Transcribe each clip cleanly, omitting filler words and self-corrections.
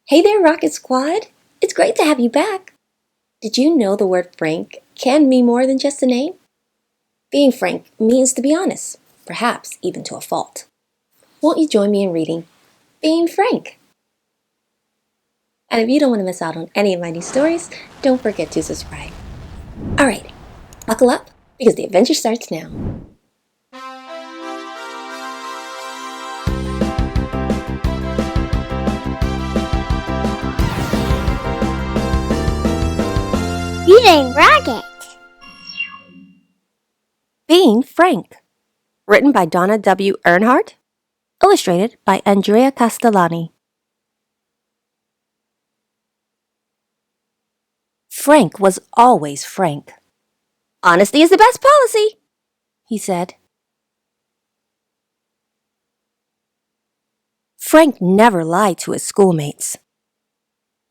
Hey there, Rocket Squad! It's great to have you back! Did you know the word frank can mean more than just a name? Being frank means to be honest, perhaps even to a fault. Won't you join me in reading Being Frank? And if you don't want to miss out on any of my new stories, don't forget to subscribe. Alright, buckle up because the adventure starts now. Reading Rocket. Being Frank. Written by Donna W. Earnhardt. Illustrated by Andrea Castellani. Frank was always frank. "Honesty is the best policy," he said. Frank never lied to his schoolmates.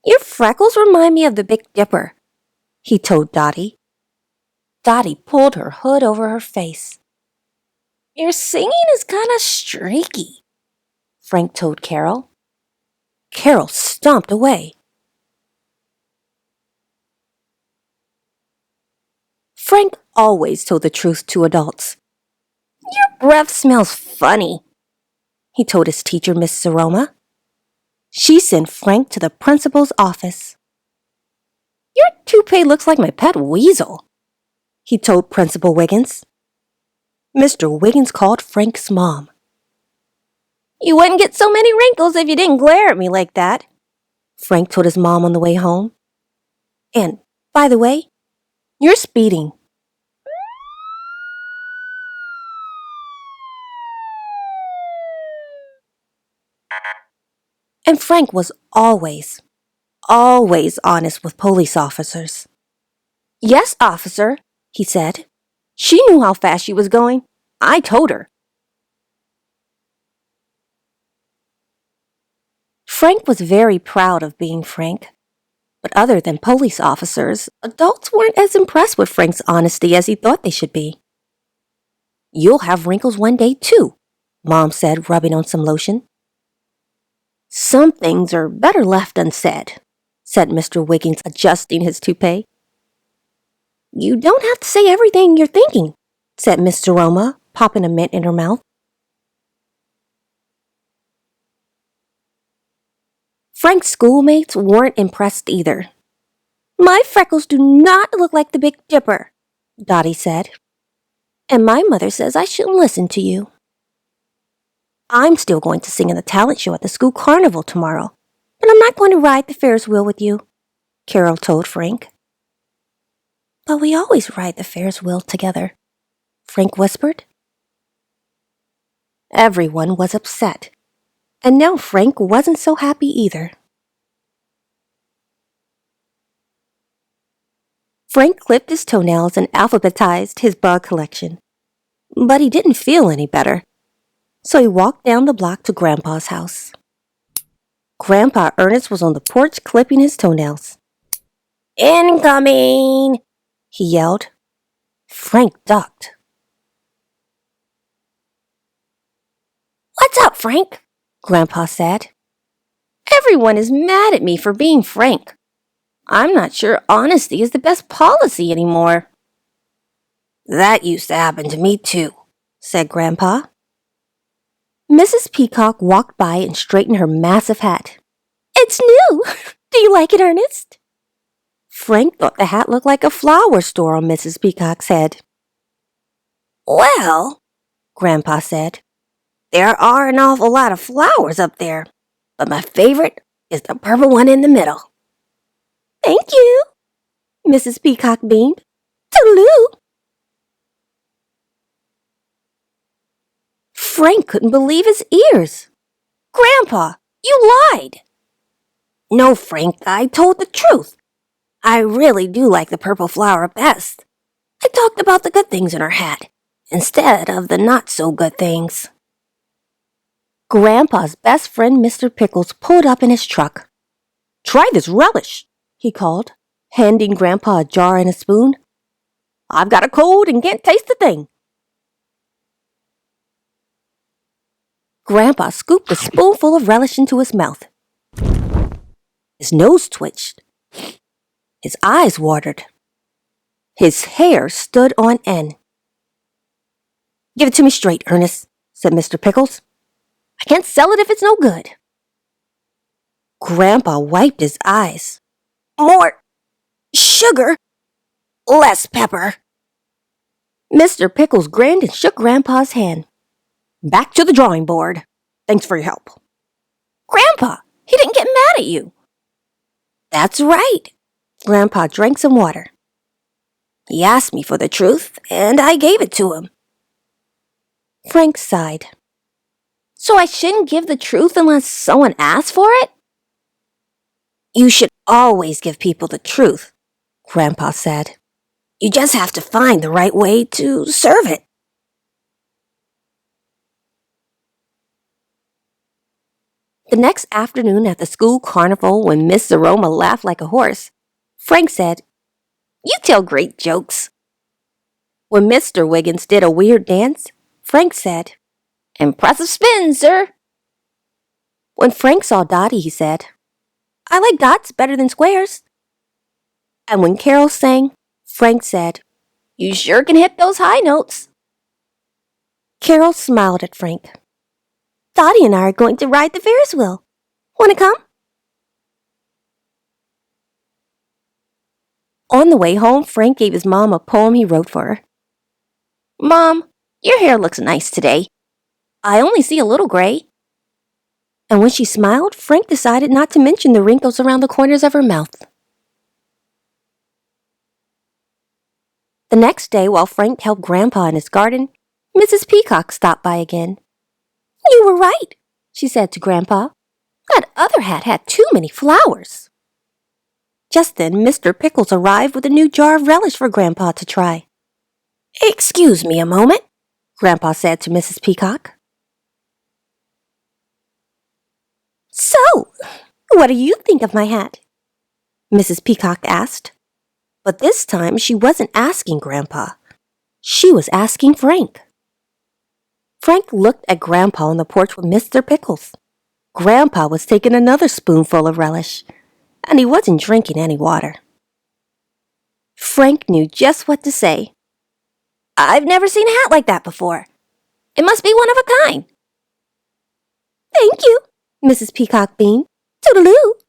"Your freckles remind me of the Big Dipper," he told Dottie. Dottie pulled her hood over her face. "Your singing is kind of streaky," Frank told Carol. Carol stomped away. Frank always told the truth to adults. "Your breath smells funny," he told his teacher, Miss Saroma. She sent Frank to the principal's office. "Your toupee looks like my pet weasel," he told Principal Wiggins. Mr. Wiggins called Frank's mom. "You wouldn't get so many wrinkles if you didn't glare at me like that," Frank told his mom on the way home. "And, by the way, you're speeding." And Frank was always honest with police officers. "Yes, officer," he said. "She knew how fast she was going. I told her." Frank was very proud of being Frank. But other than police officers, adults weren't as impressed with Frank's honesty as he thought they should be. "You'll have wrinkles one day, too," Mom said, rubbing on some lotion. "Some things are better left unsaid," said Mr. Wiggins, adjusting his toupee. "You don't have to say everything you're thinking," said Miss Saroma, popping a mint in her mouth. Frank's schoolmates weren't impressed either. "My freckles do not look like the Big Dipper," Dottie said. "And my mother says I shouldn't listen to you." "I'm still going to sing in the talent show at the school carnival tomorrow, but I'm not going to ride the Ferris wheel with you," Carol told Frank. "But we always ride the Ferris wheel together," Frank whispered. Everyone was upset, and now Frank wasn't so happy either. Frank clipped his toenails and alphabetized his bug collection, but he didn't feel any better. So he walked down the block to Grandpa's house. Grandpa Ernest was on the porch clipping his toenails. "Incoming!" he yelled. Frank ducked. "What's up, Frank?" Grandpa said. "Everyone is mad at me for being frank. I'm not sure honesty is the best policy anymore." "That used to happen to me too," said Grandpa. Mrs. Peacock walked by and straightened her massive hat. "It's new! Do you like it, Ernest?" Frank thought the hat looked like a flower store on Mrs. Peacock's head. "Well," Grandpa said, "there are an awful lot of flowers up there, but my favorite is the purple one in the middle." "Thank you," Mrs. Peacock beamed. "Toodaloo." Frank couldn't believe his ears. "Grandpa, you lied." "No, Frank, I told the truth. I really do like the purple flower best. I talked about the good things in her hat, instead of the not-so-good things." Grandpa's best friend, Mr. Pickles, pulled up in his truck. "Try this relish," he called, handing Grandpa a jar and a spoon. "I've got a cold and can't taste a thing." Grandpa scooped a spoonful of relish into his mouth. His nose twitched. His eyes watered. His hair stood on end. "Give it to me straight, Ernest," said Mr. Pickles. "I can't sell it if it's no good." Grandpa wiped his eyes. "More sugar, less pepper." Mr. Pickles grinned and shook Grandpa's hand. "Back to the drawing board. Thanks for your help." "Grandpa, he didn't get mad at you." "That's right." Grandpa drank some water. "He asked me for the truth, and I gave it to him." Frank sighed. "So I shouldn't give the truth unless someone asks for it?" "You should always give people the truth," Grandpa said. "You just have to find the right way to serve it." The next afternoon at the school carnival, when Miss Aroma laughed like a horse, Frank said, "You tell great jokes." When Mr. Wiggins did a weird dance, Frank said, "Impressive spin, sir." When Frank saw Dottie, he said, "I like dots better than squares." And when Carol sang, Frank said, "You sure can hit those high notes." Carol smiled at Frank. "Dottie and I are going to ride the Ferris wheel. Want to come?" On the way home, Frank gave his mom a poem he wrote for her. "Mom, your hair looks nice today. I only see a little gray." And when she smiled, Frank decided not to mention the wrinkles around the corners of her mouth. The next day, while Frank helped Grandpa in his garden, Mrs. Peacock stopped by again. "You were right," she said to Grandpa. "That other hat had too many flowers." Just then, Mr. Pickles arrived with a new jar of relish for Grandpa to try. "Excuse me a moment," Grandpa said to Mrs. Peacock. "So, what do you think of my hat?" Mrs. Peacock asked. But this time she wasn't asking Grandpa. She was asking Frank. Frank looked at Grandpa on the porch with Mr. Pickles. Grandpa was taking another spoonful of relish, and he wasn't drinking any water. Frank knew just what to say. "I've never seen a hat like that before. It must be one of a kind." "Thank you," Mrs. Peacock beamed. "Toodaloo."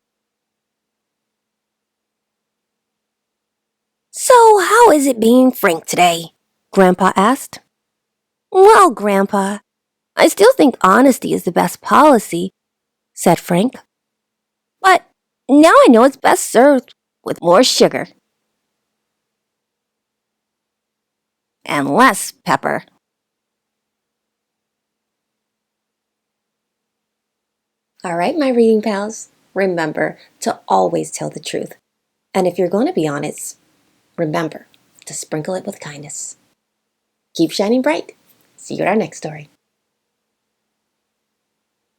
"So how is it being Frank today?" Grandpa asked. "Well, Grandpa, I still think honesty is the best policy," said Frank. "But now I know it's best served with more sugar. And less pepper." All right, my reading pals, remember to always tell the truth. And if you're going to be honest, remember to sprinkle it with kindness. Keep shining bright. See you at our next story.